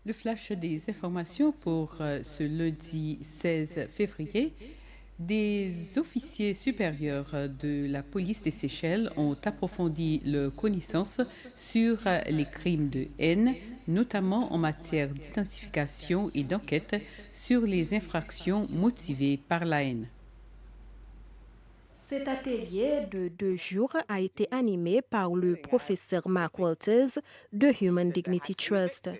Le flash des informations pour ce lundi 16 février. Des officiers supérieurs de la police des Seychelles ont approfondi leurs connaissances sur les crimes de haine, notamment en matière d'identification et d'enquête sur les infractions motivées par la haine. Cet atelier de 2 jours a été animé par le professeur Mark Walters de Human Dignity Trust.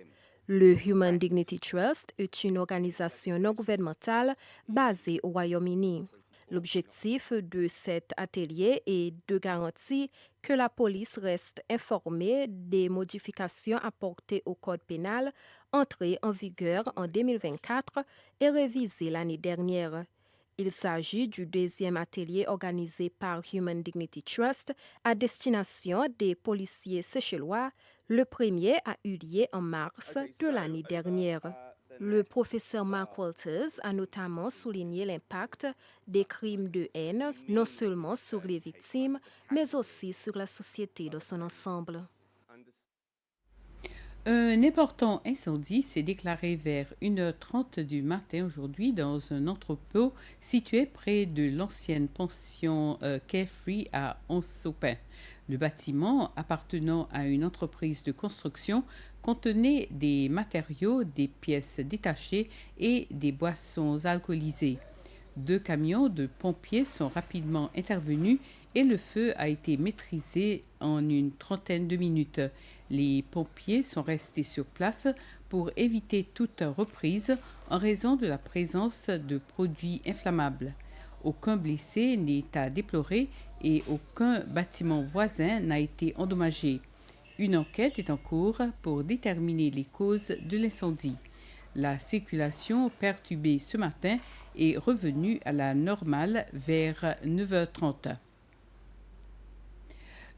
Le Human Dignity Trust est une organisation non gouvernementale basée au Royaume-Uni. L'objectif de cet atelier est de garantir que la police reste informée des modifications apportées au Code pénal entrées en vigueur en 2024 et révisées l'année dernière. Il s'agit du deuxième atelier organisé par Human Dignity Trust à destination des policiers séchellois. Le premier a eu lieu en mars de l'année dernière. Le professeur Mark Walters a notamment souligné l'impact des crimes de haine, non seulement sur les victimes, mais aussi sur la société dans son ensemble. Un important incendie s'est déclaré vers 1h30 du matin aujourd'hui dans un entrepôt situé près de l'ancienne pension Carefree à Anse-au-Pin. Le bâtiment, appartenant à une entreprise de construction, contenait des matériaux, des pièces détachées et des boissons alcoolisées. 2 camions de pompiers sont rapidement intervenus et le feu a été maîtrisé en une trentaine de minutes. Les pompiers sont restés sur place pour éviter toute reprise en raison de la présence de produits inflammables. Aucun blessé n'est à déplorer et aucun bâtiment voisin n'a été endommagé. Une enquête est en cours pour déterminer les causes de l'incendie. La circulation perturbée ce matin est revenue à la normale vers 9h30.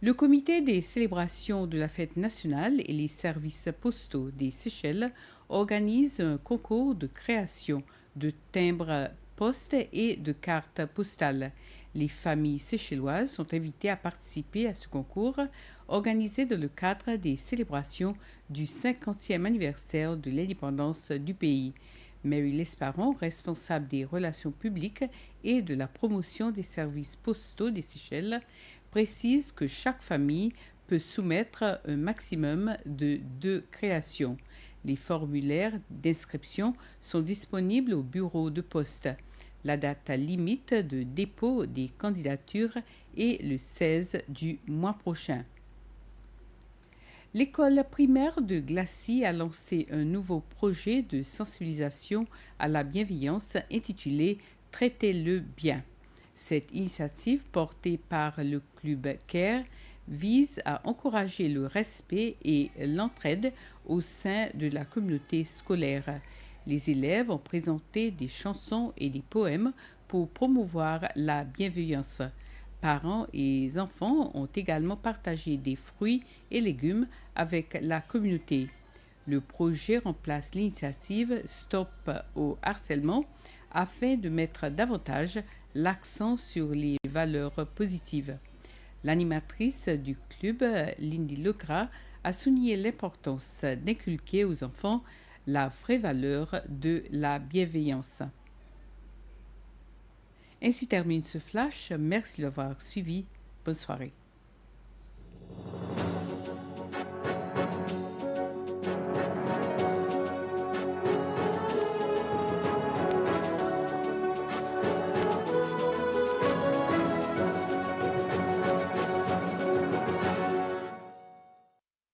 Le comité des célébrations de la fête nationale et les services postaux des Seychelles organisent un concours de création de timbres poste et de cartes postales. Les familles séchelloises sont invitées à participer à ce concours organisé dans le cadre des célébrations du 50e anniversaire de l'indépendance du pays. Mary Lesparon, responsable des relations publiques et de la promotion des services postaux des Seychelles, précise que chaque famille peut soumettre un maximum de 2 créations. Les formulaires d'inscription sont disponibles au bureau de poste. La date limite de dépôt des candidatures est le 16 du mois prochain. L'école primaire de Glacis a lancé un nouveau projet de sensibilisation à la bienveillance intitulé « Traitez-le bien ». Cette initiative, portée par le club CARE, vise à encourager le respect et l'entraide au sein de la communauté scolaire. Les élèves ont présenté des chansons et des poèmes pour promouvoir la bienveillance. Parents et enfants ont également partagé des fruits et légumes avec la communauté. Le projet remplace l'initiative Stop au harcèlement afin de mettre davantage l'accent sur les valeurs positives. L'animatrice du club, Lindy Legras, a souligné l'importance d'inculquer aux enfants la vraie valeur de la bienveillance. Ainsi termine ce flash. Merci de l'avoir suivi. Bonne soirée.